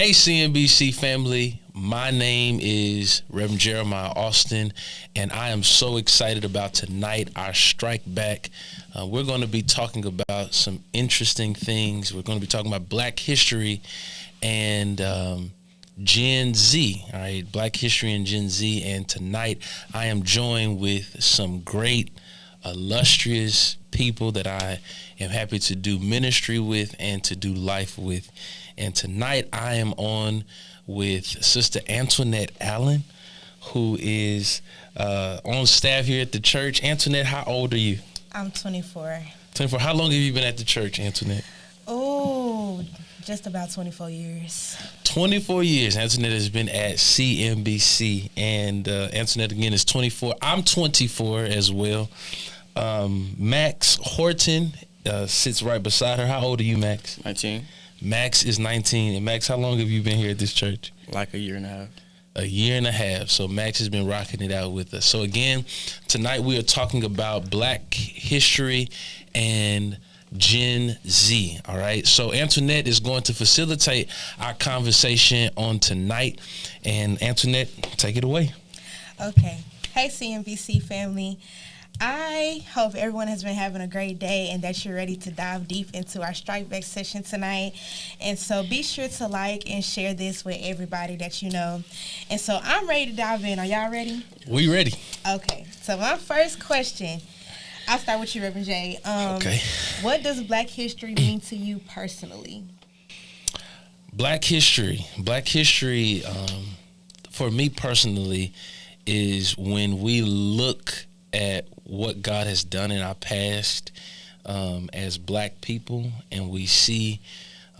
Hey, CNBC family. My name is Reverend Jeremiah Austin, and I am so excited about tonight, our Strikeback. We're going to be talking about some interesting things. We're going to be talking about Black history and Gen Z, all right, Black history and Gen Z. And tonight, I am joined with some great, illustrious people that I am happy to do ministry with and to do life with. And tonight, I am on with Sister Antoinette Allen, who is on staff here at the church. Antoinette, how old are you? I'm 24. 24. How long have you been at the church, Antoinette? Oh, just about 24 years. 24 years Antoinette has been at CNBC, and Antoinette again is 24. I'm 24 as well. Max Horton sits right beside her. How old are you, Max? 19. Max is 19. And Max, how long have you been here at this church? Like a year and a half. A year and a half. So Max has been rocking it out with us. So again, tonight we are talking about Black history and Gen Z. All right. So Antoinette is going to facilitate our conversation on tonight. And Antoinette, take it away. Okay. Hey, CNBC family. I hope everyone has been having a great day and that you're ready to dive deep into our Strikeback session tonight. And so be sure to like and share this with everybody that you know. And so I'm ready to dive in. Are y'all ready? We ready. Okay. So my first question, I'll start with you, Reverend J. Okay. What does Black history mean to you personally? Black history. For me personally, is when we look at what God has done in our past as Black people, and we see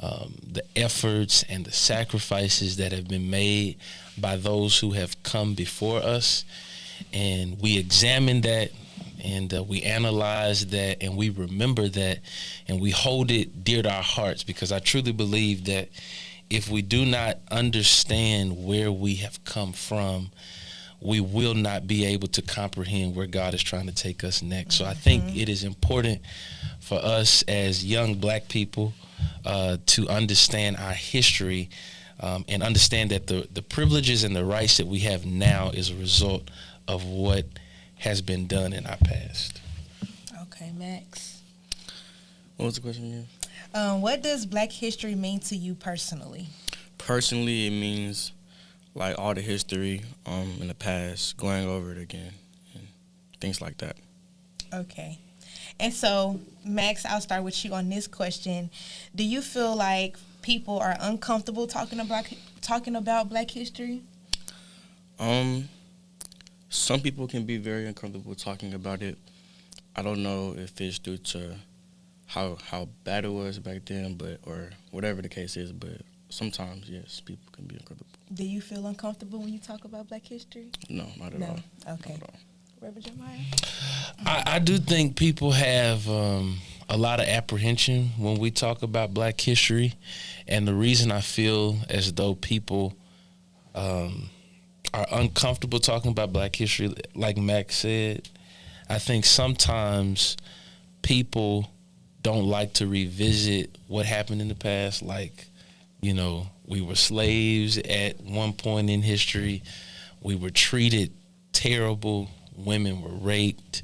the efforts and the sacrifices that have been made by those who have come before us, and we examine that, and we analyze that, and we remember that, and we hold it dear to our hearts, because I truly believe that if we do not understand where we have come from, we will not be able to comprehend where God is trying to take us next. So I think it is important for us as young Black people to understand our history and understand that the privileges and the rights that we have now is a result of what has been done in our past. Okay, Max. What was the question again? What does Black history mean to you personally? Personally, it means like all the history in the past, going over it again, and things like that. Okay. And so, Max, I'll start with you on this question. Do you feel like people are uncomfortable talking about Black history? Some people can be very uncomfortable talking about it. I don't know if it's due to how bad it was back then, or whatever the case is, but sometimes, yes, people can be uncomfortable. Do you feel uncomfortable when you talk about Black history? No, not at all. Okay. Not at all. Reverend Jeremiah? I do think people have a lot of apprehension when we talk about Black history, and the reason I feel as though people are uncomfortable talking about Black history, like Max said, I think sometimes people don't like to revisit what happened in the past, like, you know, we were slaves at one point in history. We were treated terrible. Women were raped.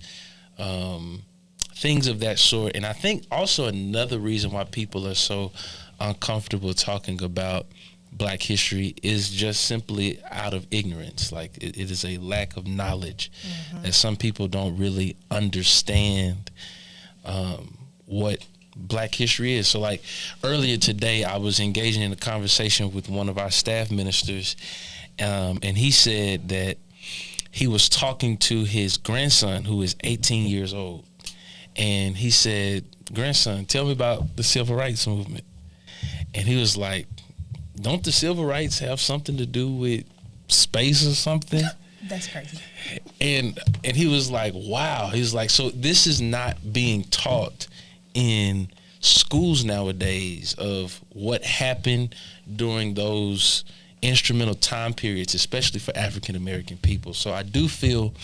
Things of that sort. And I think also another reason why people are so uncomfortable talking about Black history is just simply out of ignorance. Like it is a lack of knowledge that some people don't really understand what Black history is. So like earlier today, I was engaging in a conversation with one of our staff ministers, and he said that he was talking to his grandson who is 18 years old. And he said, "Grandson, tell me about the civil rights movement." And he was like, "Don't the civil rights have something to do with space or something?" That's crazy. And he was like, wow. He was like, so this is not being taught in schools nowadays of what happened during those instrumental time periods, especially for African American people. So I do feel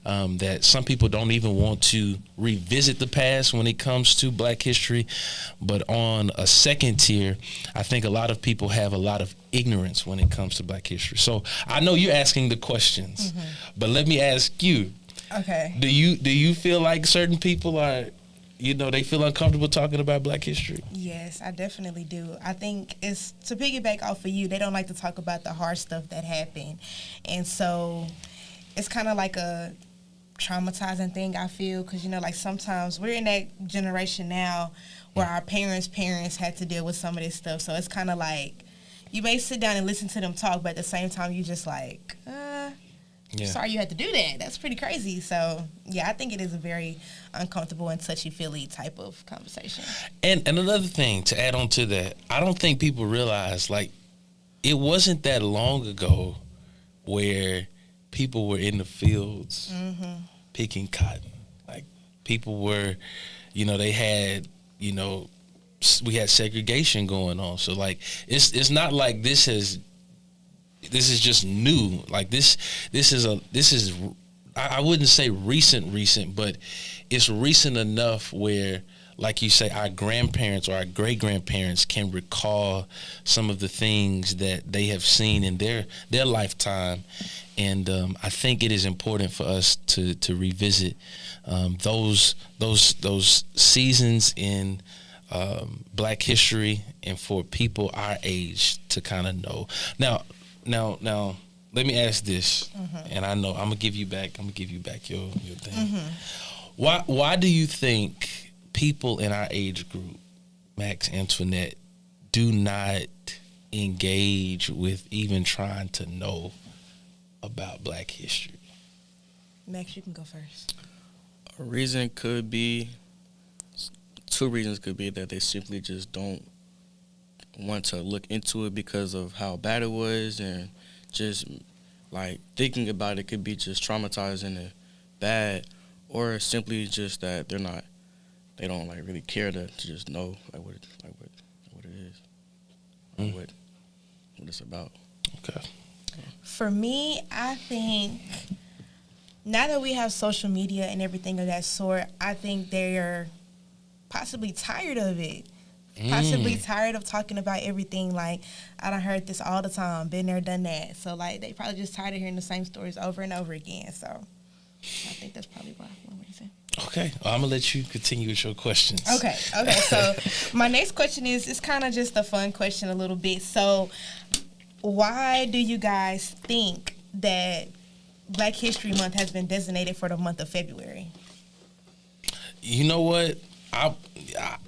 that some people don't even want to revisit the past when it comes to Black history. But on a second tier, I think a lot of people have a lot of ignorance when it comes to Black history. So I know you're asking the questions, but let me ask you. Okay. Do you feel like certain people are, they feel uncomfortable talking about Black history? Yes, I definitely do. I think it's to piggyback off of you. They don't like to talk about the hard stuff that happened. And so it's kind of like a traumatizing thing, I feel, because, like sometimes we're in that generation now where our parents' had to deal with some of this stuff. So it's kind of like you may sit down and listen to them talk, but at the same time, you just like, sorry you had to do that. That's pretty crazy. So, yeah, I think it is a very uncomfortable and touchy-feely type of conversation. And another thing to add on to that, I don't think people realize, like, it wasn't that long ago where people were in the fields picking cotton. Like, people were, they had, we had segregation going on. So, like, it's not like this is just new. Like this is I wouldn't say recent, but it's recent enough where, like you say, our grandparents or our great grandparents can recall some of the things that they have seen in their lifetime, and I think it is important for us to revisit those seasons in Black history, and for people our age to kind of know. Now, let me ask this, and I know I'm gonna give you back your thing. Why do you think people in our age group, Max, Antoinette, do not engage with even trying to know about Black history? Max, you can go first. A reason could be, two reasons could be that they simply just don't want to look into it because of how bad it was, and just like thinking about it could be just traumatizing and bad, or simply just that they don't like really care to just know what it is, what it's about. Okay. For me, I think now that we have social media and everything of that sort, I think they're possibly tired of it. Possibly tired of talking about everything. Like, I done heard this all the time, been there, done that. So, like, they probably just tired of hearing the same stories over and over again. So, I think that's probably one reason. Okay, I'm gonna let you continue with your questions. Okay. So, my next question it's kind of just a fun question a little bit. So, why do you guys think that Black History Month has been designated for the month of February? You know what? I'm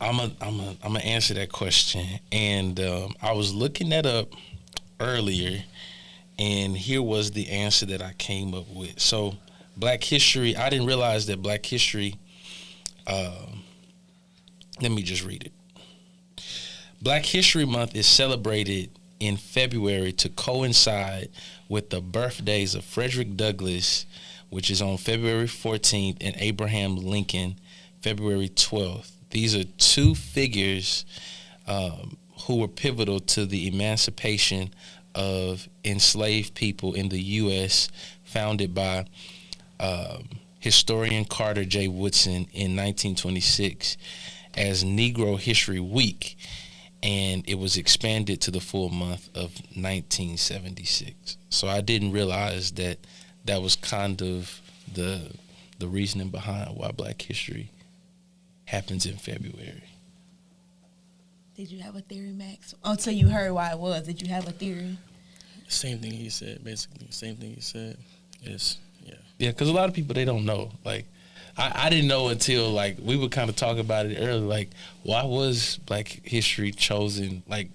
gonna answer that question, and I was looking that up earlier, and here was the answer that I came up with. So, Black History, I didn't realize that Black History. Let me just read it. Black History Month is celebrated in February to coincide with the birthdays of Frederick Douglass, which is on February 14th, and Abraham Lincoln, February 12th. These are two figures who were pivotal to the emancipation of enslaved people in the U.S., founded by historian Carter J. Woodson in 1926 as Negro History Week, and it was expanded to the full month of 1976. So I didn't realize that was kind of the reasoning behind why Black History happens in February. Did you have a theory, Max? Until you heard why it was, did you have a theory? Same thing he said, basically. Same thing he said. Yes, yeah. Yeah, because a lot of people, they don't know. Like, I didn't know until, like, we would kind of talk about it earlier. Like, why was Black History chosen, like,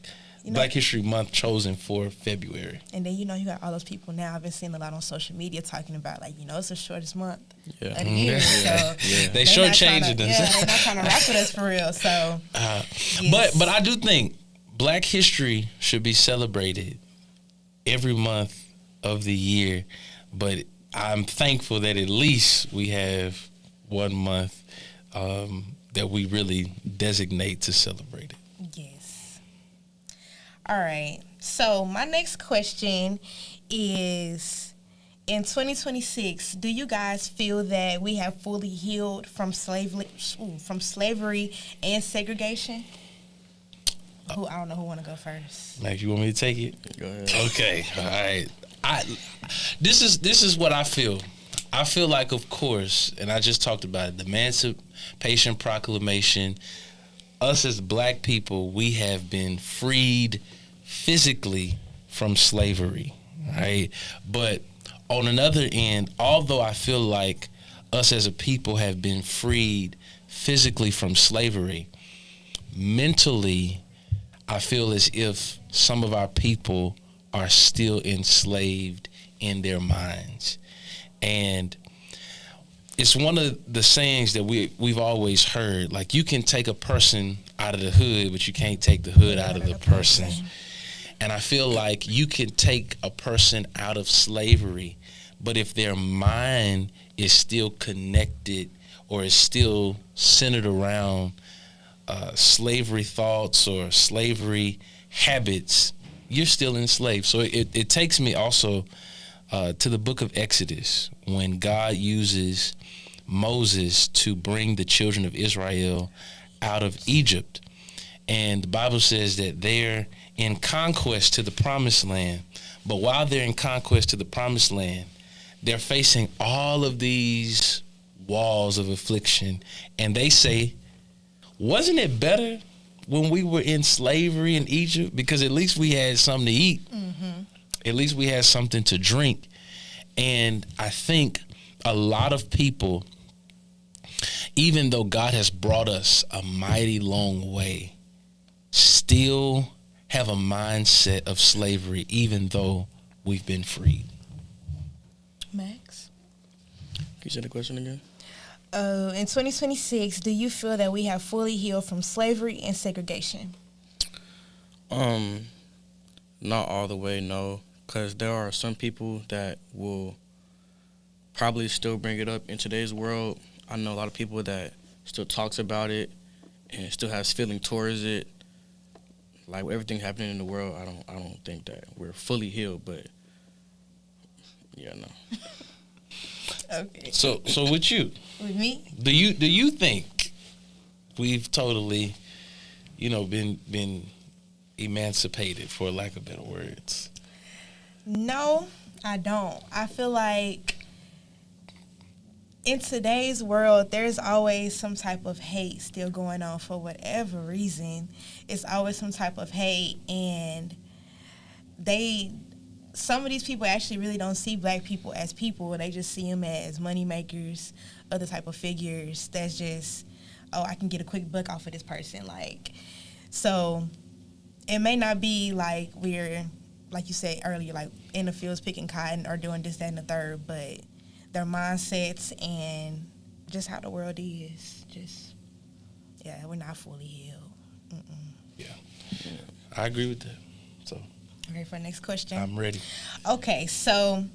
Black History Month chosen for February? And then, you got all those people now. I've been seeing a lot on social media talking about, like, it's the shortest month of the year. So they shortchanging us. Yeah, they're not trying to rock with us for real. So, yes. But I do think Black History should be celebrated every month of the year. But I'm thankful that at least we have 1 month that we really designate to celebrate it. Yes. All right. So my next question is In 2026, do you guys feel that we have fully healed from slavery and segregation? I don't know who want to go first. Max, you want me to take it? Go ahead. Okay, all right. This is what I feel. I feel like, of course, and I just talked about it, the Emancipation Proclamation. Us as black people, we have been freed physically from slavery, right? But on another end, although I feel like us as a people have been freed physically from slavery, mentally, I feel as if some of our people are still enslaved in their minds. And it's one of the sayings that we've always heard, like, you can take a person out of the hood, but you can't take the hood out of the person. And I feel like you can take a person out of slavery, but if their mind is still connected or is still centered around slavery thoughts or slavery habits, you're still enslaved. So it takes me also to the book of Exodus, when God uses Moses to bring the children of Israel out of Egypt. And the Bible says that they're in conquest to the promised land. But while they're in conquest to the promised land, they're facing all of these walls of affliction. And they say, wasn't it better when we were in slavery in Egypt? Because at least we had something to eat. Mm-hmm. At least we had something to drink. And I think a lot of people, even though God has brought us a mighty long way, still have a mindset of slavery, even though we've been freed. Max? Can you say the question again? In 2026, do you feel that we have fully healed from slavery and segregation? Not all the way, no. Because there are some people that will probably still bring it up in today's world. I know a lot of people that still talks about it and still has feeling towards it. Like, with everything happening in the world, I don't think that we're fully healed, but yeah, no. Okay. So with you, With me? do you think we've totally, been emancipated, for lack of better words? No, I don't. I feel like in today's world, there's always some type of hate still going on for whatever reason. It's always some type of hate, and some of these people actually really don't see black people as people. They just see them as money makers, other type of figures that's just, oh, I can get a quick buck off of this person. Like, so it may not be like we're, like you said earlier, like in the fields picking cotton or doing this, that, and the third, but their mindsets and just how the world is, just, yeah, we're not fully healed. Yeah, I agree with that. So, ready for the next question? I'm ready. Okay, so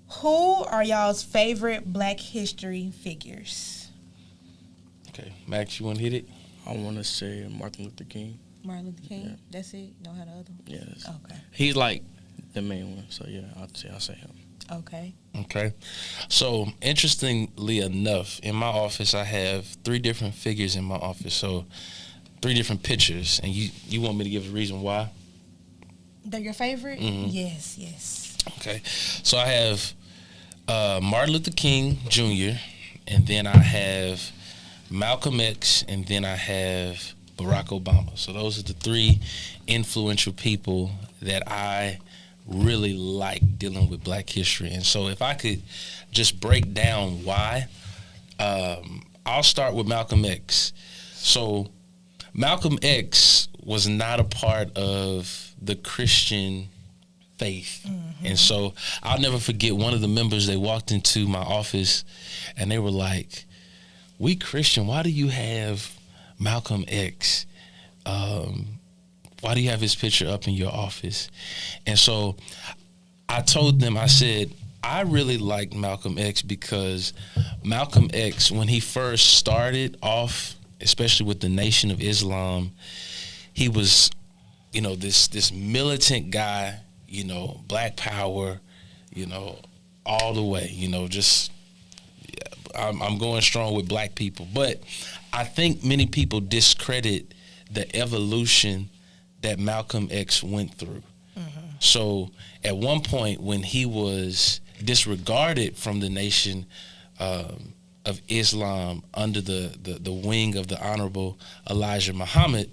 who are y'all's favorite Black history figures? Okay, Max, you want to hit it? I want to say Martin Luther King. Martin Luther King? Yeah. That's it? You don't have the other one? Yes. Okay. He's like the main one, so yeah, I'll say him. Okay. Okay. So, interestingly enough, in my office, I have 3 different figures in my office. So, 3 different pictures. And you want me to give a reason why? They're your favorite? Mm-hmm. Yes. Okay. So, I have Martin Luther King Jr., and then I have Malcolm X, and then I have Barack Obama. So, those are the 3 influential people that I really like dealing with Black history. And so if I could just break down why, I'll start with Malcolm X. So Malcolm X was not a part of the Christian faith. Mm-hmm. And so I'll never forget one of the members, they walked into my office and they were like, "We Christian, why do you have Malcolm X? Why do you have his picture up in your office?" And so I told them, I said, I really like Malcolm X because Malcolm X, when he first started off, especially with the Nation of Islam, he was, this militant guy, Black power, all the way. Just I'm going strong with black people, but I think many people discredit the evolution that Malcolm X went through. So at one point when he was disregarded from the nation of Islam under the wing of the Honorable Elijah Muhammad,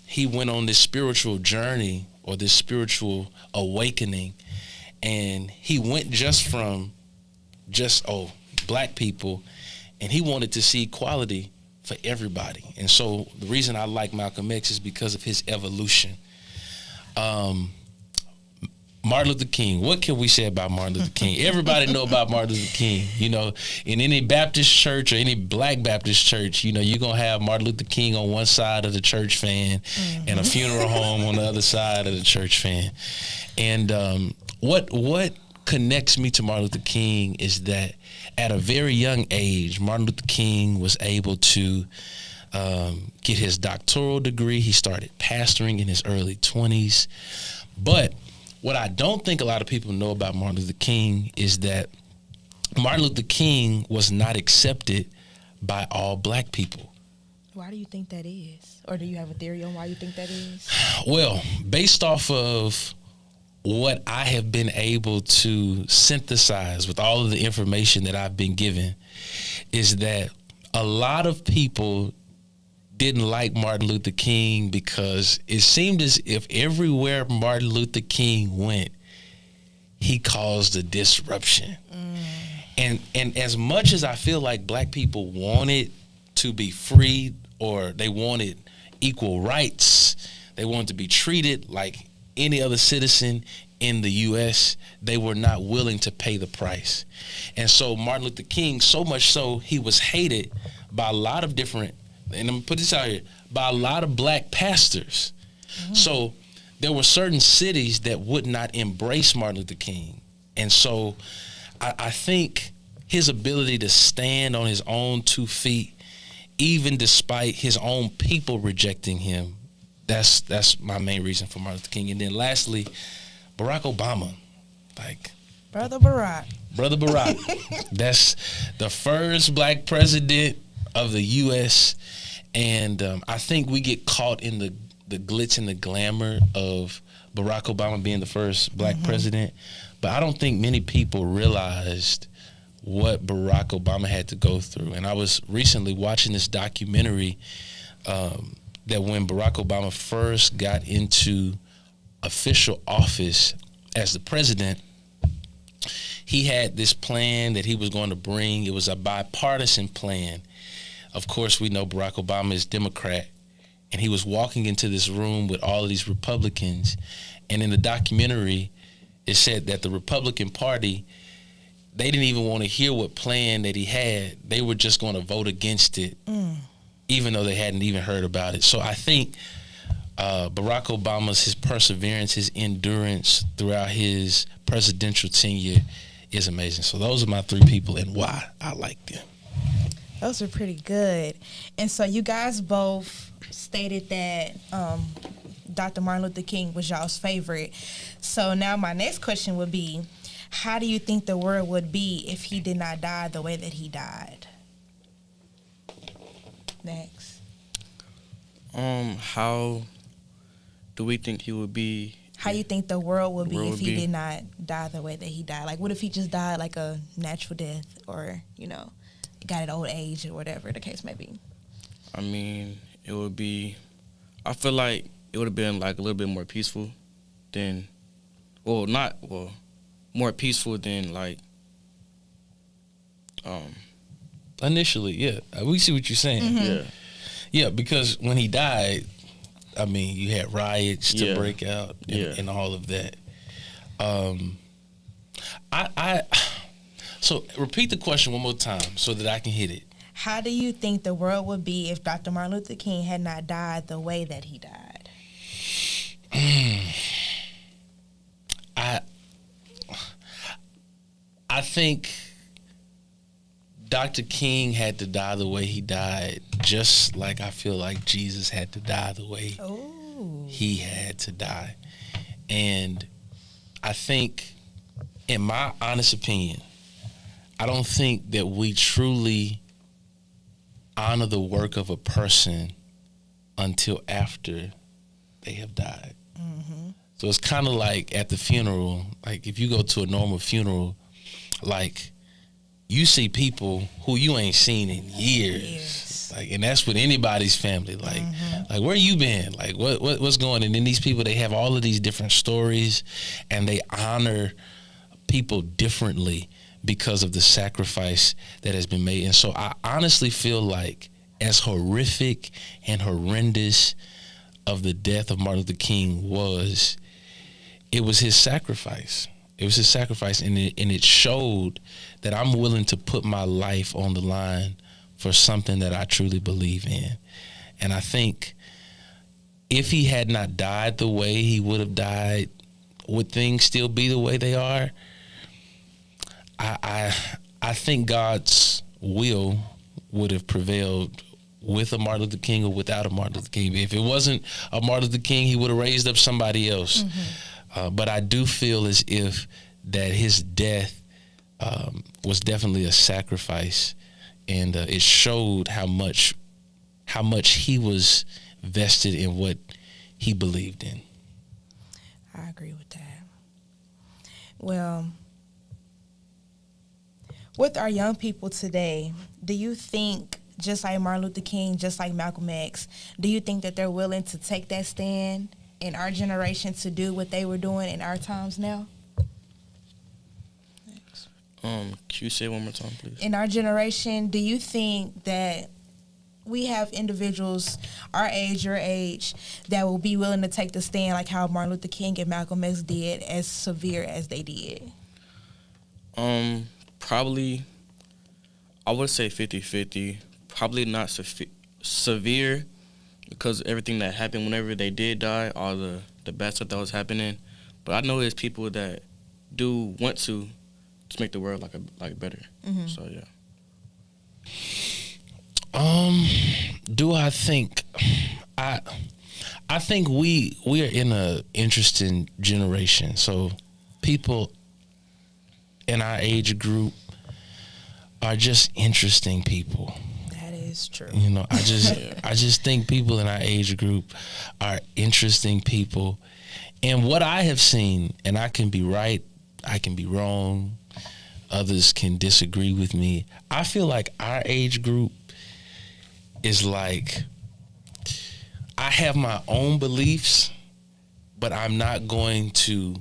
he went on this spiritual journey or this spiritual awakening, and he went from black people, and he wanted to see equality for everybody. And so the reason I like Malcolm X is because of his evolution. Martin Luther King. What can we say about Martin Luther King? Everybody know about Martin Luther King. In any Baptist church or any black Baptist church, you're going to have Martin Luther King on one side of the church fan and a funeral home on the other side of the church fan. And what connects me to Martin Luther King is that at a very young age, Martin Luther King was able to get his doctoral degree. He started pastoring in his early 20s. But what I don't think a lot of people know about Martin Luther King is that Martin Luther King was not accepted by all black people. Why do you think that is? Or do you have a theory on why you think that is? Well, based off of what I have been able to synthesize with all of the information that I've been given, is that a lot of people didn't like Martin Luther King because it seemed as if everywhere Martin Luther King went, he caused a disruption. And as much as I feel like black people wanted to be free, or they wanted equal rights, they wanted to be treated like any other citizen in the U.S., they were not willing to pay the price. And so Martin Luther King, so much so, he was hated by a lot of different, and I'm gonna put this out here, by a lot of black pastors. So there were certain cities that would not embrace Martin Luther King. And so I think his ability to stand on his own 2 feet, even despite his own people rejecting him, that's my main reason for Martin Luther King. And then lastly, Barack Obama. Brother Barack. That's the first black president of the U.S. And I think we get caught in the glitz and the glamour of Barack Obama being the first black president. But I don't think many people realized what Barack Obama had to go through. And I was recently watching this documentary that when Barack Obama first got into official office as the president, he had this plan that he was going to bring. It was a bipartisan plan. Of course, we know Barack Obama is Democrat, and he was walking into this room with all of these Republicans. And in the documentary, it said that the Republican Party, they didn't even want to hear what plan that he had. They were just going to vote against it, even though they hadn't even heard about it. So I think Barack Obama's, his perseverance, his endurance throughout his presidential tenure is amazing. So those are my 3 people and why I like them. Those are pretty good. And so you guys both stated that Dr. Martin Luther King was y'all's favorite. So now my next question would be, how do you think the world would be if he did not die the way that he died? Next. How do we think he would be? How you think the world would be if he did not die the way that he died? Like, what if he just died like a natural death, or, got an old age, or whatever the case may be? I mean, it would be, I feel like it would have been like a little bit more peaceful than, more peaceful than like, initially, yeah. We see what you're saying. Yeah, because when he died, I mean, you had riots to break out and all of that. So repeat the question one more time so that I can hit it. How do you think the world would be if Dr. Martin Luther King had not died the way that he died? I think Dr. King had to die the way he died, just like I feel like Jesus had to die the way he had to die. And I think in my honest opinion, I don't think that we truly honor the work of a person until after they have died. Mm-hmm. So it's kind of like at the funeral, like if you go to a normal funeral, like you see people who you ain't seen in years. Like, and that's with anybody's family. Like, like where you been? Like what's going on? And then these people, they have all of these different stories, and they honor people differently because of the sacrifice that has been made. And so I honestly feel like, as horrific and horrendous of the death of Martin Luther King was, it was his sacrifice. It was his sacrifice, and it showed that I'm willing to put my life on the line for something that I truly believe in. And I think if he had not died the way he would have died, would things still be the way they are? I think God's will would have prevailed with a Martin Luther King or without a Martin Luther King. If it wasn't a Martin Luther King, he would have raised up somebody else. But I do feel as if that his death was definitely a sacrifice, and it showed how much he was vested in what he believed in. I agree with that. Well, with our young people today, do you think, just like Martin Luther King, just like Malcolm X, do you think that they're willing to take that stand in our generation to do what they were doing in our times now? Can you say it one more time, please? In our generation, do you think that we have individuals our age, your age, that will be willing to take the stand like how Martin Luther King and Malcolm X did, as severe as they did? Probably, I would say 50-50. Probably not severe, because everything that happened whenever they did die, all the bad stuff that was happening. But I know there's people that do want to make the world like better. So yeah. Do I think I think we are in a interesting generation. So people in our age group are just interesting people. That is true. You know, I just think people in our age group are interesting people. And what I have seen, and I can be right, I can be wrong, others can disagree with me. I feel like our age group is like, I have my own beliefs, but I'm not going to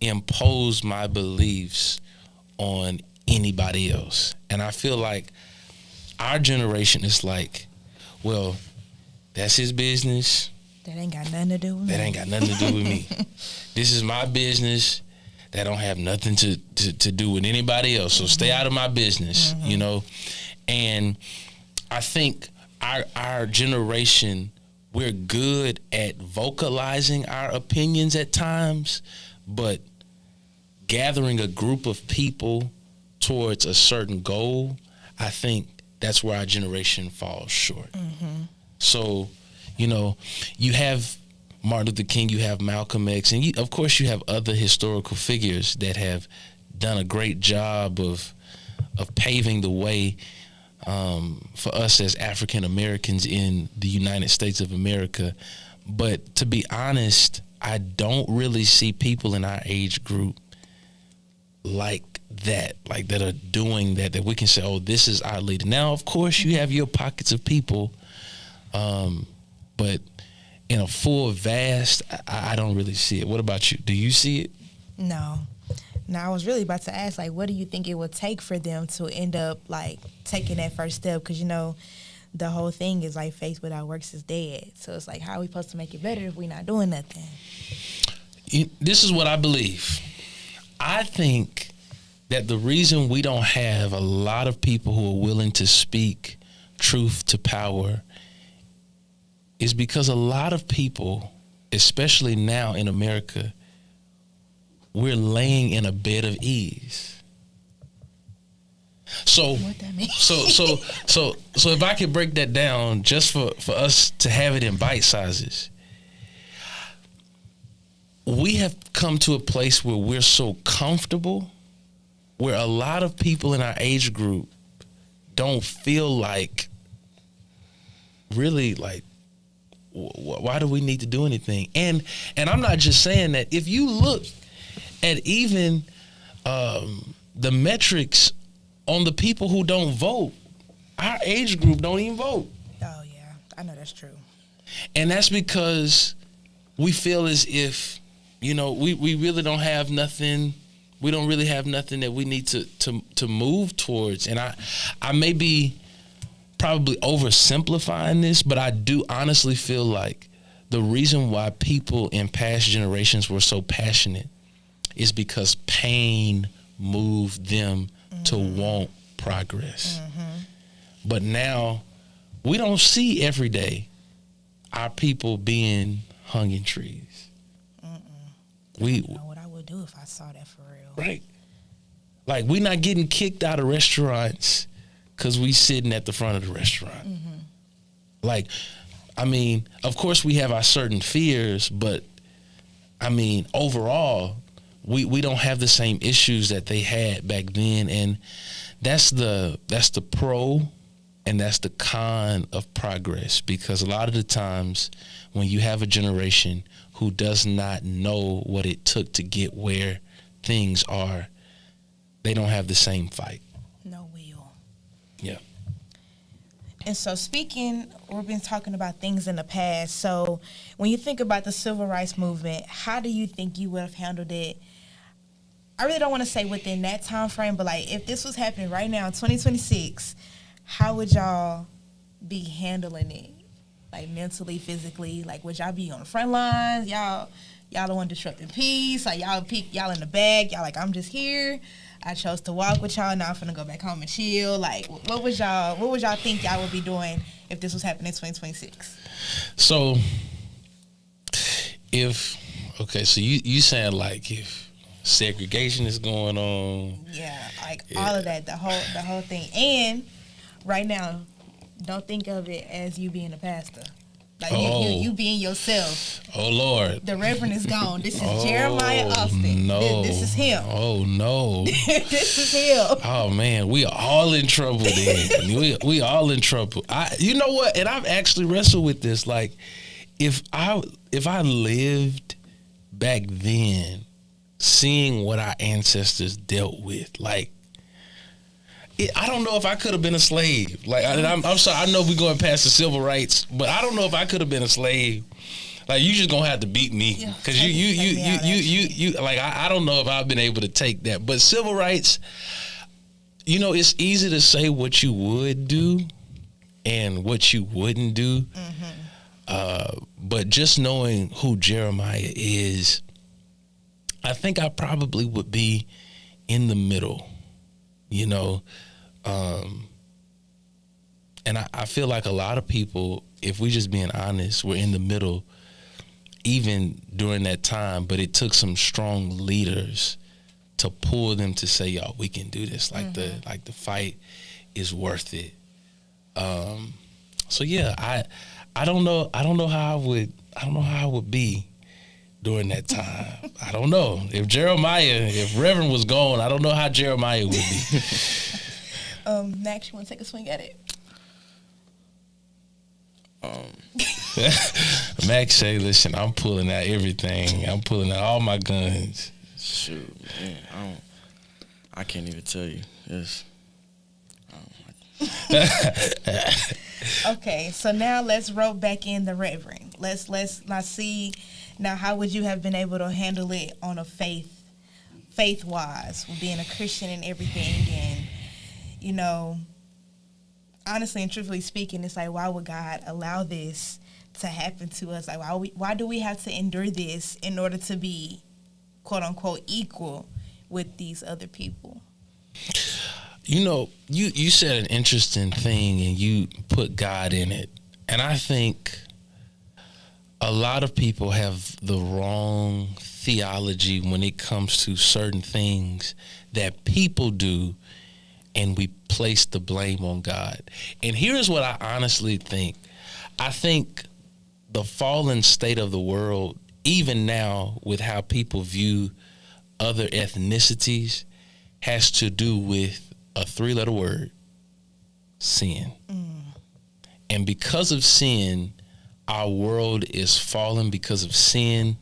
impose my beliefs on anybody else. And I feel like our generation is like, well, that's his business. That ain't got nothing to do with me. That ain't got nothing to do with me. This is my business. That don't have nothing to do with anybody else. So stay out of my business, you know? And I think our generation, we're good at vocalizing our opinions at times, but gathering a group of people towards a certain goal, I think that's where our generation falls short. So, you know, you have Martin Luther King, you have Malcolm X, and of course you have other historical figures that have done a great job of paving the way for us as African Americans in the United States of America. But to be honest, I don't really see people in our age group like that are doing that we can say, oh, this is our leader. Now, of course, you have your pockets of people, but in a full vast, I don't really see it. What about you? Do you see it? No. Now, I was really about to ask, like, what do you think it would take for them to end up, like, taking that first step? Because, you know, the whole thing is, like, faith without works is dead. So it's like, how are we supposed to make it better if we're not doing nothing? This is what I believe. I think that the reason we don't have a lot of people who are willing to speak truth to power is because a lot of people, especially now in America, we're laying in a bed of ease. So What that mean? so if I could break that down just for us to have it in bite sizes, we have come to a place where we're so comfortable where a lot of people in our age group don't feel like, really, like, why do we need to do anything? And I'm not just saying that. If you look at even the metrics on the people who don't vote, our age group don't even vote. Oh yeah, I know that's true. And that's because we feel as if, you know, we really don't have nothing. We don't really have nothing that we need to move towards. And I may be probably oversimplifying this, but I do honestly feel like the reason why people in past generations were so passionate is because pain moved them to want progress. But now we don't see every day our people being hung in trees. I don't know what I would do if I saw that for real. Right. Like, we're not getting kicked out of restaurants because we sitting at the front of the restaurant. Like, I mean, of course we have our certain fears, but I mean, overall, we don't have the same issues that they had back then. And that's the pro and that's the con of progress, because a lot of the times when you have a generation who does not know what it took to get where things are, they don't have the same fight. No will. Yeah. And so we've been talking about things in the past. So when you think about the civil rights movement, how do you think you would have handled it? I really don't want to say within that time frame, but like if this was happening right now in 2026, how would y'all be handling it? Like mentally, physically, like would y'all be on the front lines? Y'all the one disrupting peace? Like y'all in the back? Y'all like, I'm just here. I chose to walk with y'all. Now I'm finna go back home and chill. Like, what would y'all think y'all would be doing if this was happening in 2026? So, so you saying like if segregation is going on? Yeah, like all of that, the whole thing. And right now, don't think of it as you being a pastor. Like you being yourself. Oh Lord. The Reverend is gone. This is Jeremiah Austin. No. This is him. Oh no. This is him. Oh man, we are all in trouble then. we all in trouble. You know what? And I've actually wrestled with this. Like, if I lived back then, seeing what our ancestors dealt with, like, I don't know if I could have been a slave. Like, I'm sorry, I know we're going past the civil rights, but I don't know if I could have been a slave. Like, you just gonna have to beat me, because you like, I don't know if I've been able to take that. But civil rights, you know, it's easy to say what you would do and what you wouldn't do. But just knowing who Jeremiah is, I think I probably would be in the middle, you know. And I feel like a lot of people, if we just being honest, we're in the middle even during that time, but it took some strong leaders to pull them to say, y'all, we can do this. Like the fight is worth it. So yeah, I don't know how I would be during that time. I don't know. If Reverend was gone, I don't know how Jeremiah would be. Max, you want to take a swing at it? Max say, listen, I'm pulling out everything. I'm pulling out all my guns. Shoot, man, I can't even tell you. Okay, so now let's rope back in the Reverend. Let's see now, how would you have been able to handle it on a faith wise, with being a Christian and everything? And you know, honestly and truthfully speaking, it's like, why would God allow this to happen to us? Like, why do we have to endure this in order to be, quote unquote, equal with these other people? You know, you said an interesting thing and you put God in it. And I think a lot of people have the wrong theology when it comes to certain things that people do, and we place the blame on God. And here's what I honestly think. I think the fallen state of the world, even now with how people view other ethnicities, has to do with a 3-letter word: sin. And because of sin, our world is fallen. Because of sin,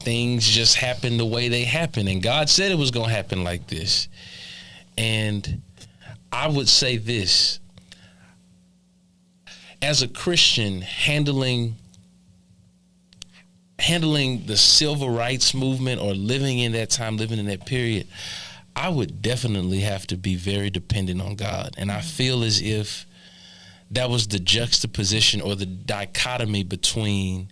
things just happen the way they happen. And God said it was going to happen like this. And I would say this: as a Christian, handling the civil rights movement, or living in that time, living in that period, I would definitely have to be very dependent on God. And I feel as if that was the juxtaposition or the dichotomy between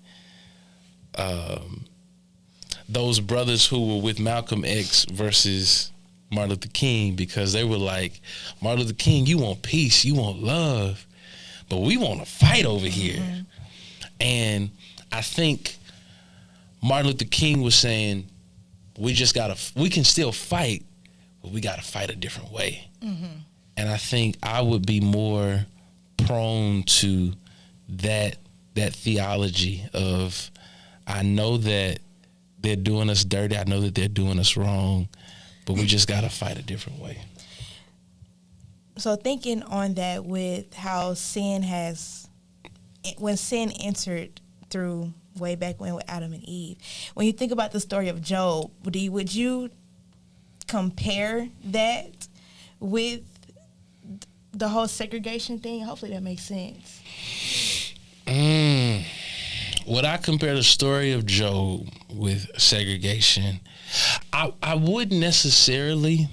those brothers who were with Malcolm X versus Martin Luther King, because they were like, Martin Luther King, you want peace, you want love, but we want to fight over here. And I think Martin Luther King was saying, we can still fight, but we got to fight a different way. And I think I would be more prone to that theology of, I know that they're doing us dirty, I know that they're doing us wrong, but we just got to fight a different way. So thinking on that, with how when sin entered through way back when with Adam and Eve, when you think about the story of Job, would you compare that with the whole segregation thing? Hopefully that makes sense. Would I compare the story of Job with segregation? I wouldn't necessarily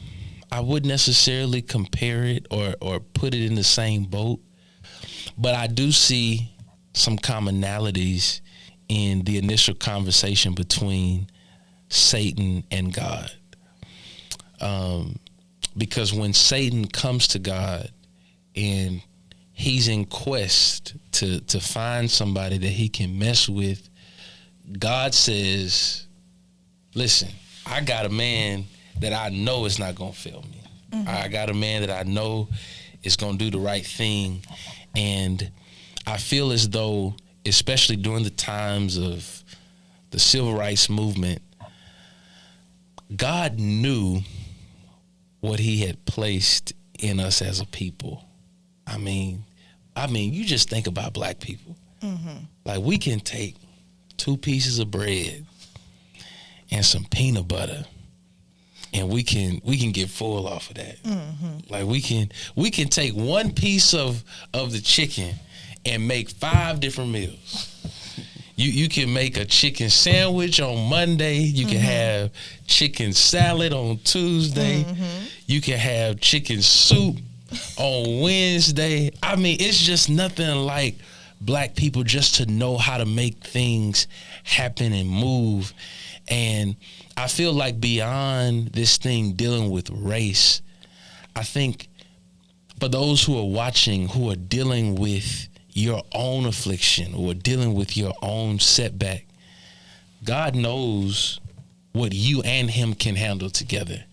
compare it or put it in the same boat, but I do see some commonalities in the initial conversation between Satan and God. Because when Satan comes to God and he's in quest to find somebody that he can mess with, God says, listen, I got a man that I know is not going to fail me. I got a man that I know is going to do the right thing. And I feel as though, especially during the times of the civil rights movement, God knew what he had placed in us as a people. I mean, you just think about black people. Like, we can take 2 pieces of bread and some peanut butter, and we can get full off of that. Like, we can take 1 piece of the chicken and make 5 different meals. You can make a chicken sandwich on Monday. You can have chicken salad on Tuesday. You can have chicken soup on Wednesday. I mean, it's just nothing like black people just to know how to make things happen and move. And I feel like beyond this thing dealing with race, I think for those who are watching, who are dealing with your own affliction or dealing with your own setback, God knows what you and him can handle together.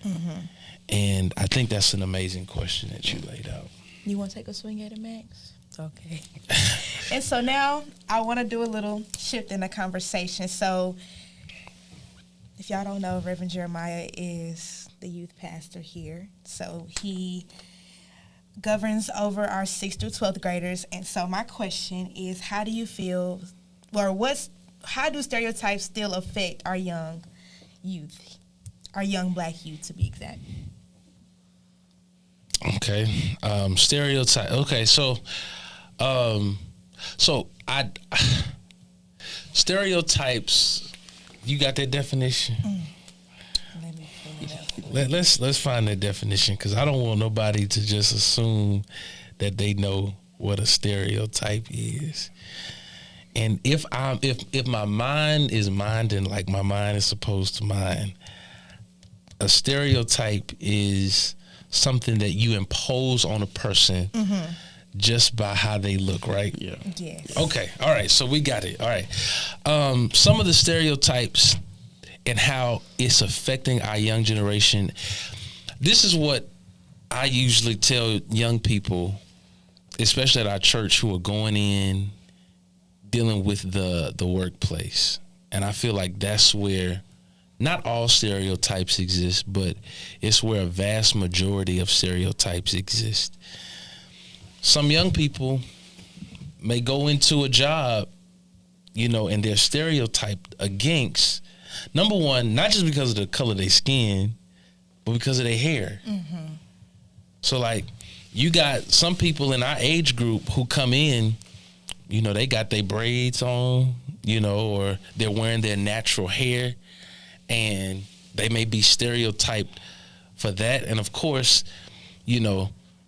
And I think that's an amazing question that you laid out. You want to take a swing at it, Max? Okay. And so now I want to do a little shift in the conversation. So if y'all don't know, Reverend Jeremiah is the youth pastor here. So he governs over our 6th through 12th graders. And so my question is, how do you feel, or how do stereotypes still affect our young youth, our young black youth to be exact? Okay. Stereotype. Okay. So stereotypes, you got that definition? Let me pull it up. Let's find that definition, because I don't want nobody to just assume that they know what a stereotype is. And if my mind is minding like my mind is supposed to mind, a stereotype is something that you impose on a person just by how they look, right? Yeah. Yes. Okay. All right. So we got it. All right. Some of the stereotypes and how it's affecting our young generation. This is what I usually tell young people, especially at our church, who are going in, dealing with the workplace. And I feel like that's where not all stereotypes exist, but it's where a vast majority of stereotypes exist. Some young people may go into a job, and they're stereotyped against, number one, not just because of the color of their skin, but because of their hair. Mm-hmm. So, like, you got some people in our age group who come in, they got their braids on, or they're wearing their natural hair, and they may be stereotyped for that. And of course,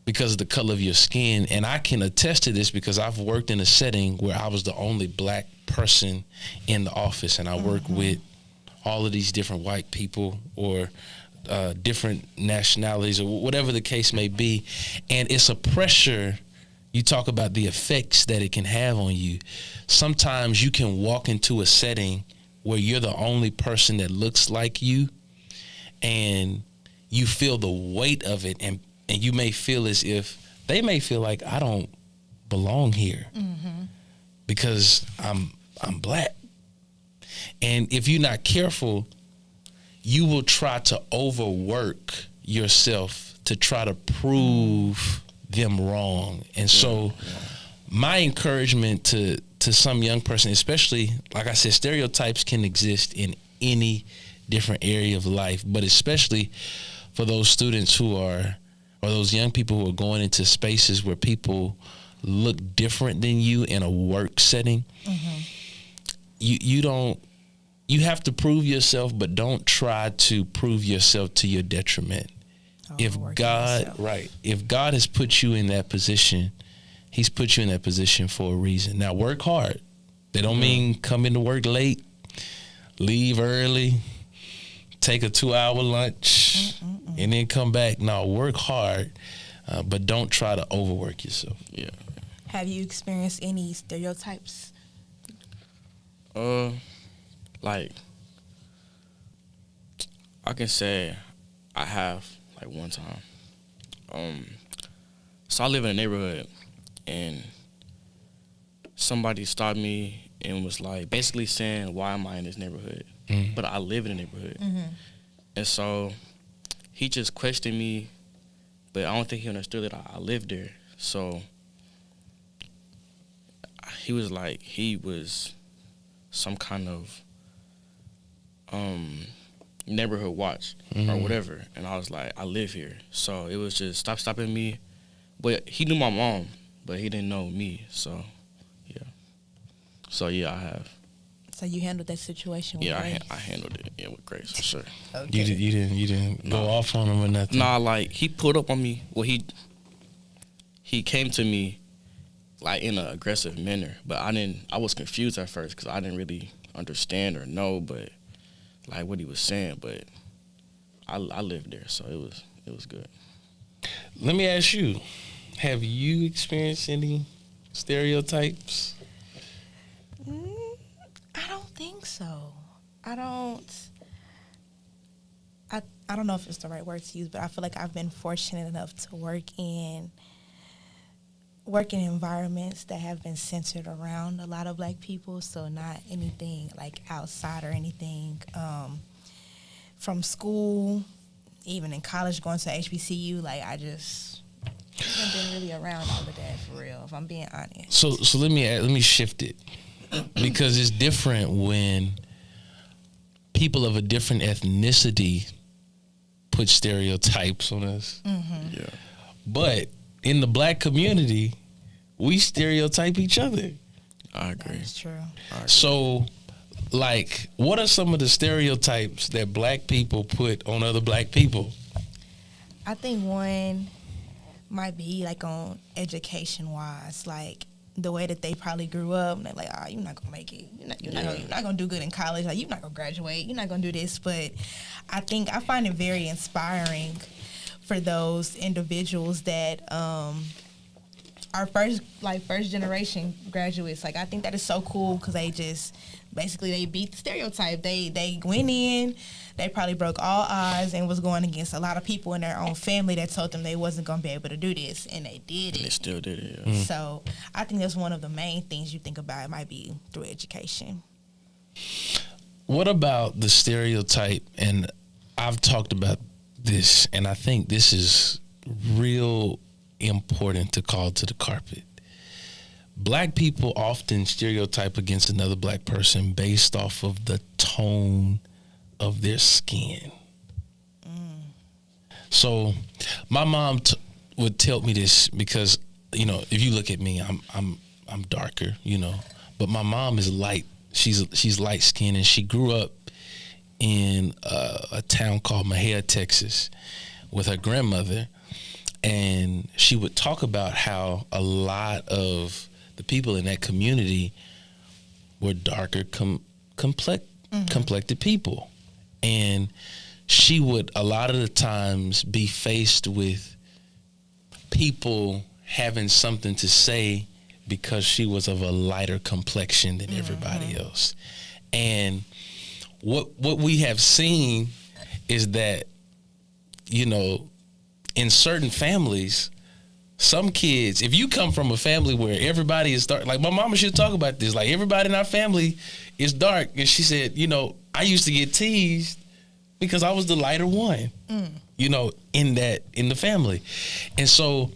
because of the color of your skin. And I can attest to this because I've worked in a setting where I was the only black person in the office, and I work with all of these different white people or different nationalities or whatever the case may be. And it's a pressure. You talk about the effects that it can have on you. Sometimes you can walk into a setting where you're the only person that looks like you, and you feel the weight of it, and you may feel as if they may feel like, I don't belong here because I'm black. And if you're not careful, you will try to overwork yourself to try to prove them wrong. And so my encouragement to some young person, especially, like I said, stereotypes can exist in any different area of life, but especially for those students or those young people who are going into spaces where people look different than you in a work setting. You have to prove yourself, but don't try to prove yourself to your detriment. If God has put you in that position, He's put you in that position for a reason. Now, work hard. That don't mean come into work late, leave early, take a 2-hour lunch, and then come back. No, work hard, but don't try to overwork yourself. Yeah. Have you experienced any stereotypes? Like, I can say I have, like, one time. So I live in a neighborhood, and somebody stopped me and was, like, basically saying, why am I in this neighborhood? But I live in a neighborhood. And so he just questioned me, but I don't think he understood that I lived there. So he was like, he was some kind of neighborhood watch or whatever. And I was like, I live here. So it was just stopping me. But he knew my mom, but he didn't know me. So, yeah. So, yeah, I have. So you handled that situation with grace? I handled it with grace, for sure. Okay. You didn't go off on him or nothing? Nah, like, he pulled up on me. Well, he came to me, like, in an aggressive manner. But I was confused at first because I didn't really understand or know, but, like, what he was saying. But I lived there, so it was good. Let me ask you, have you experienced any stereotypes? I don't think so. I don't know if it's the right word to use, but I feel like I've been fortunate enough to work in environments that have been centered around a lot of black people, so not anything like outside or anything. From school, even in college, going to HBCU, like I just haven't been really around all of that for real, if I'm being honest. So let me shift it, because it's different when people of a different ethnicity put stereotypes on us. Yeah. But in the black community, we stereotype each other. I agree. That's true. So, like, what are some of the stereotypes that black people put on other black people? I think one might be like on education wise, like the way that they probably grew up, and they're like, oh, you're not gonna make it. You're not gonna do good in college. Like, you're not gonna graduate. You're not gonna do this. But I find it very inspiring for those individuals that are first generation graduates. Like, I think that is so cool because they just basically they beat the stereotype. They went in, they probably broke all odds and was going against a lot of people in their own family that told them they wasn't gonna be able to do this, and they did it. They still did it. Yeah. So I think that's one of the main things you think about. It might be through education. what about the stereotype? And I've talked about this, and I think this is real important to call to the carpet. Black people often stereotype against another black person based off of the tone of their skin. So my mom would tell me this because, if you look at me, I'm darker, but my mom is light. She's light skinned, and she grew up in a town called Mahia, Texas, with her grandmother, and she would talk about how a lot of the people in that community were darker complected people. And she would a lot of the times be faced with people having something to say because she was of a lighter complexion than everybody else. And what we have seen is that, in certain families, some kids, if you come from a family where everybody is dark, like my mama should talk about this, like everybody in our family is dark. And she said, I used to get teased because I was the lighter one, in the family. And so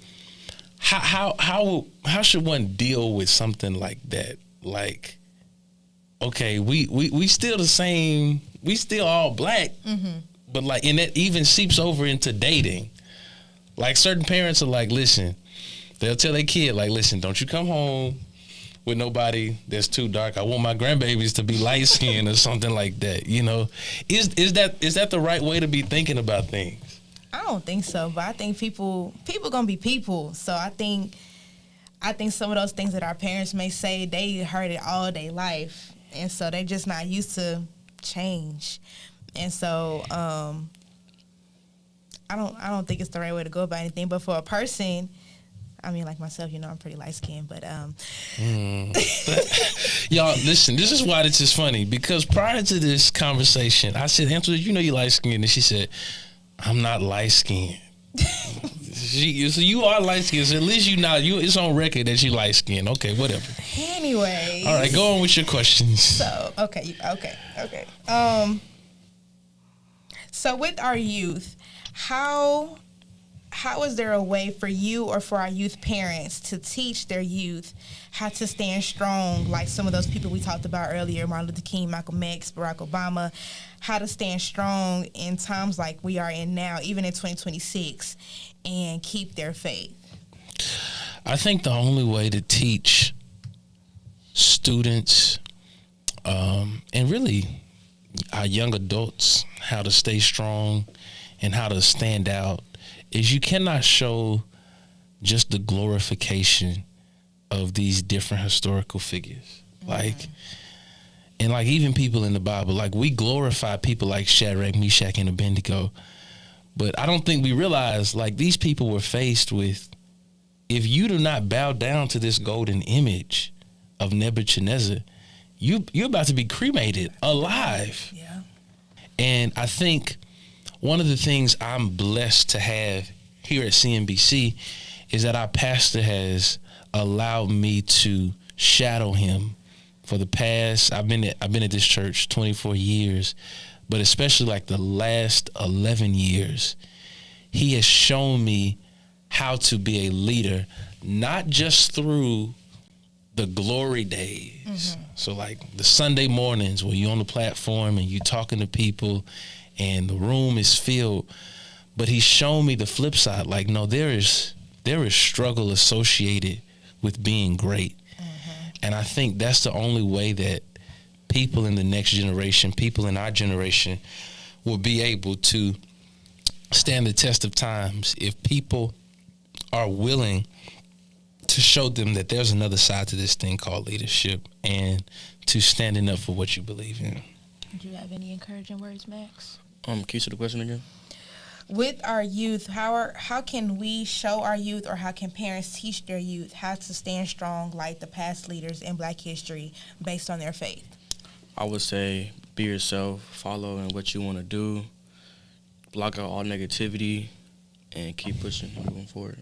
how should one deal with something like that? Like, okay, we still the same, we still all black, but like, and that even seeps over into dating. Like certain parents are like, listen, they'll tell their kid, like, listen, don't you come home with nobody that's too dark. I want my grandbabies to be light skinned or something like that. Is that the right way to be thinking about things? I don't think so, but I think people gonna be people. So I think some of those things that our parents may say, they heard it all day life, and so they just not used to change. And so I don't think it's the right way to go about anything. But for a person, I mean, like myself, I'm pretty light skinned, but y'all listen. This is why this is funny, because prior to this conversation, I said, Angela, you light skinned, and she said, I'm not light skinned. So you are light skinned. So at least it's on record that you light skinned. Okay, whatever. Anyway. All right, go on with your questions. So okay. So with our youth, how is there a way for you or for our youth parents to teach their youth how to stand strong, like some of those people we talked about earlier, Martin Luther King, Malcolm X, Barack Obama, how to stand strong in times like we are in now, even in 2026, and keep their faith? I think the only way to teach students and really our young adults how to stay strong and how to stand out is you cannot show just the glorification of these different historical figures. Like, and like even people in the Bible, like we glorify people like Shadrach, Meshach, and Abednego, but I don't think we realize like these people were faced with, if you do not bow down to this golden image of Nebuchadnezzar, you're about to be cremated alive. Yeah. And I think one of the things I'm blessed to have here at CNBC is that our pastor has allowed me to shadow him for the past, I've been at this church 24 years, but especially like the last 11 years, he has shown me how to be a leader, not just through the glory days. So like the Sunday mornings where you're on the platform and you're talking to people and the room is filled, but he's shown me the flip side. Like, no, there is struggle associated with being great. And I think that's the only way that people in the next generation, people in our generation, will be able to stand the test of times if people are willing to show them that there's another side to this thing called leadership and to standing up for what you believe in. Do you have any encouraging words, Max? Can you say the question again? With our youth, how can we show our youth, or how can parents teach their youth how to stand strong like the past leaders in Black history based on their faith? I would say be yourself, follow in what you want to do, block out all negativity, and keep pushing, moving forward.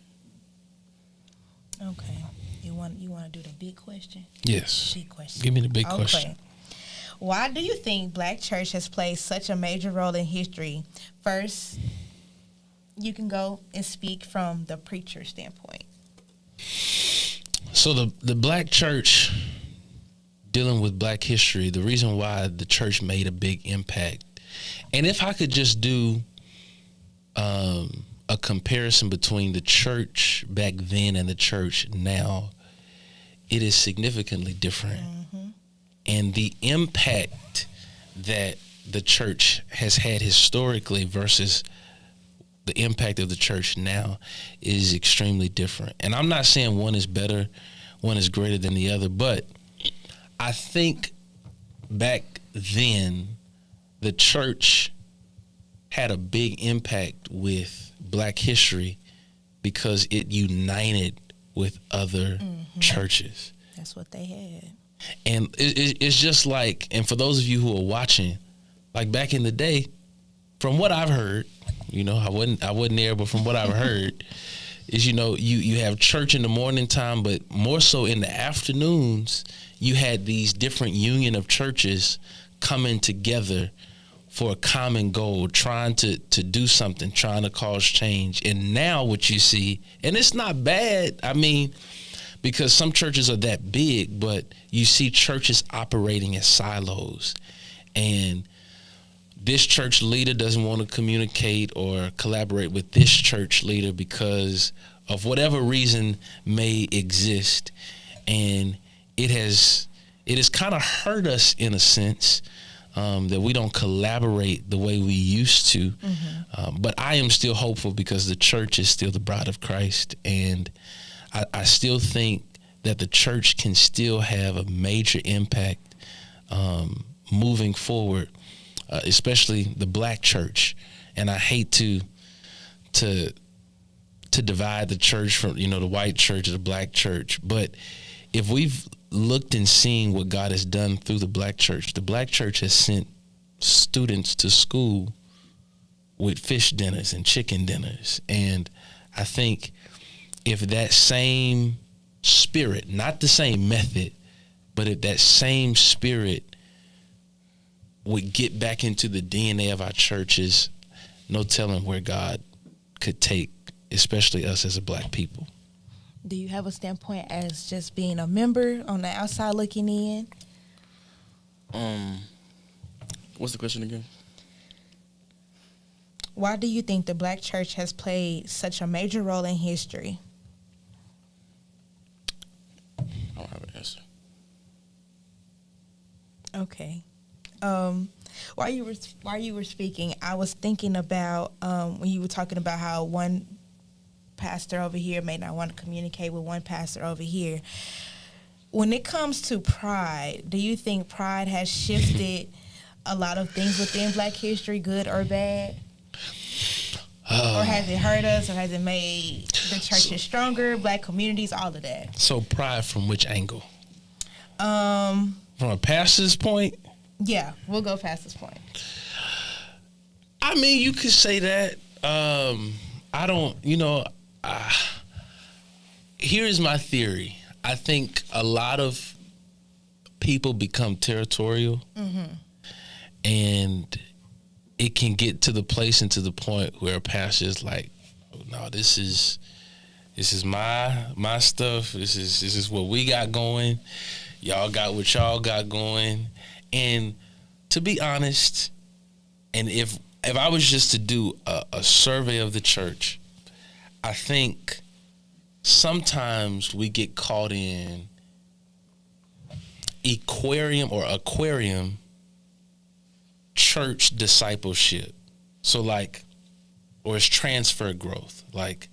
Okay. You want to do the big question? Yes. Big question. Give me the big question. Why do you think Black church has played such a major role in history? First, you can go and speak from the preacher standpoint. So the Black church, dealing with Black history, the reason why the church made a big impact, and if I could just do a comparison between the church back then and the church now, it is significantly different. Mm-hmm. And the impact that the church has had historically versus the impact of the church now is extremely different. And I'm not saying one is better, one is greater than the other, but I think back then the church had a big impact with Black history because it united with other churches. That's what they had. And it's just like, and for those of you who are watching, like back in the day, from what I've heard, I wasn't there, but from what I've heard, is you have church in the morning time, but more so in the afternoons, you had these different union of churches coming together for a common goal, trying to do something, trying to cause change. And now what you see, and it's not bad, because some churches are that big, but you see churches operating as silos. And this church leader doesn't want to communicate or collaborate with this church leader because of whatever reason may exist. And it has kind of hurt us in a sense, that we don't collaborate the way we used to. Mm-hmm. But I am still hopeful because the church is still the bride of Christ. And I still think that the church can still have a major impact moving forward, especially the Black church. And I hate to divide the church from, the white church or the Black church. But if we've looked and seen what God has done through the Black church has sent students to school with fish dinners and chicken dinners. And I think if that same spirit, not the same method, but if that same spirit would get back into the DNA of our churches, no telling where God could take, especially us as a Black people. Do you have a standpoint as just being a member on the outside looking in? What's the question again? Why do you think the Black church has played such a major role in history? I don't have an answer. Okay. While you were speaking, I was thinking about when you were talking about how one pastor over here may not want to communicate with one pastor over here. When it comes to pride, do you think pride has shifted a lot of things within Black history, good or bad? Or has it hurt us, or has it made the churches stronger, Black communities, all of that? So pride from which angle? From a pastor's point? Yeah, we'll go pastor's point. You could say that. I don't, here's my theory. I think a lot of people become territorial, and it can get to the place and to the point where a pastor is like, oh, no, this is my stuff. This is what we got going. Y'all got what y'all got going. And to be honest, and if I was just to do a survey of the church, I think sometimes we get caught in aquarium church discipleship. So or it's transfer growth. Like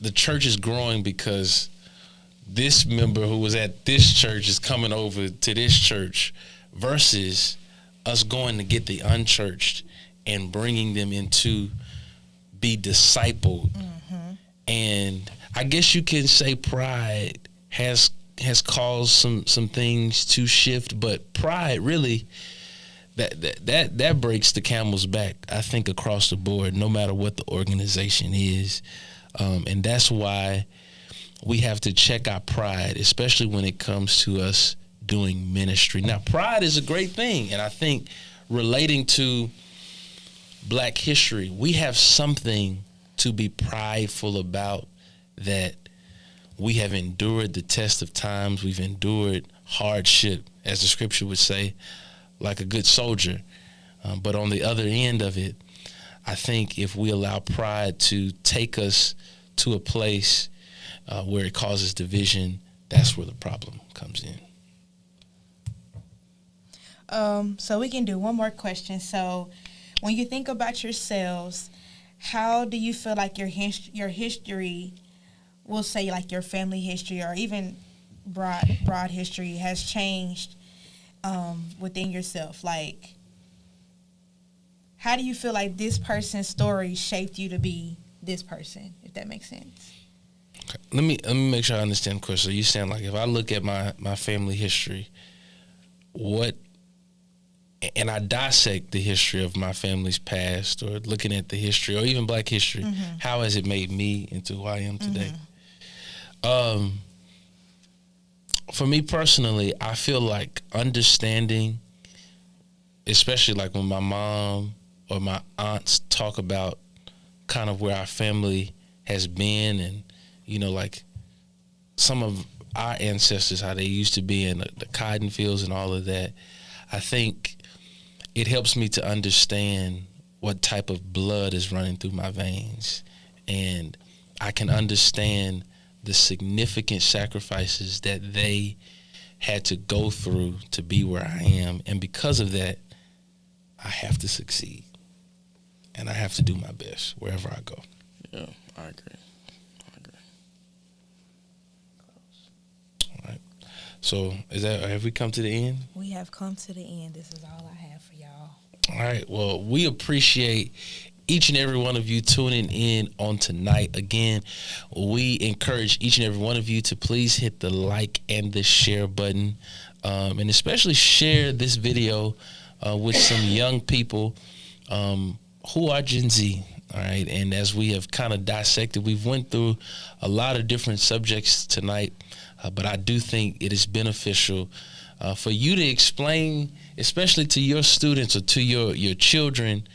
the church is growing because this member who was at this church is coming over to this church versus us going to get the unchurched and bringing them into be discipled. Mm-hmm. And I guess you can say pride has caused some things to shift, but pride really that breaks the camel's back, I think, across the board, no matter what the organization is. And that's why we have to check our pride, especially when it comes to us doing ministry. Now, pride is a great thing, and I think relating to Black history, we have something to be prideful about, that we have endured the test of times. We've endured hardship, as the scripture would say, like a good soldier. But on the other end of it, I think if we allow pride to take us to a place where it causes division, that's where the problem comes in. So we can do one more question. So when you think about yourselves, how do you feel like your history, we'll say like your family history or even broad history, has changed within yourself? Like, how do you feel like this person's story shaped you to be this person, if that makes sense? Okay. Let me make sure I understand the question. So you saying, like, if I look at my family history, and I dissect the history of my family's past, or looking at the history, or even Black history, how has it made me into who I am today? For me personally, I feel like understanding, especially like when my mom or my aunts talk about kind of where our family has been, and, you know, like some of our ancestors, how they used to be in the cotton fields and all of that, I think it helps me to understand what type of blood is running through my veins. And I can understand the significant sacrifices that they had to go through to be where I am. And because of that, I have to succeed. And I have to do my best wherever I go. Yeah, I agree. All right. So have we come to the end? We have come to the end. This is all I have for y'all. All right. Well, we appreciate each and every one of you tuning in on tonight. Again, we encourage each and every one of you to please hit the like and the share button, and especially share this video with some young people who are Gen Z. All right. And as we have kind of dissected, we've went through a lot of different subjects tonight, but I do think it is beneficial for you to explain, especially to your students or to your children,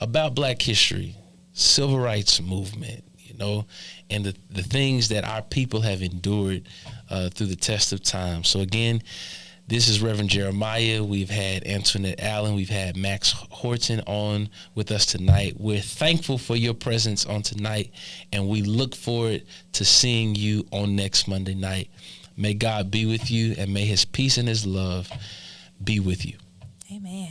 about Black history, civil rights movement, you know, and the things that our people have endured through the test of time. So again, this is Reverend Jeremiah. We've had Antoinette Allen. We've had Max Horton on with us tonight. We're thankful for your presence on tonight, and we look forward to seeing you on next Monday night. May God be with you, and may his peace and his love be with you. Amen.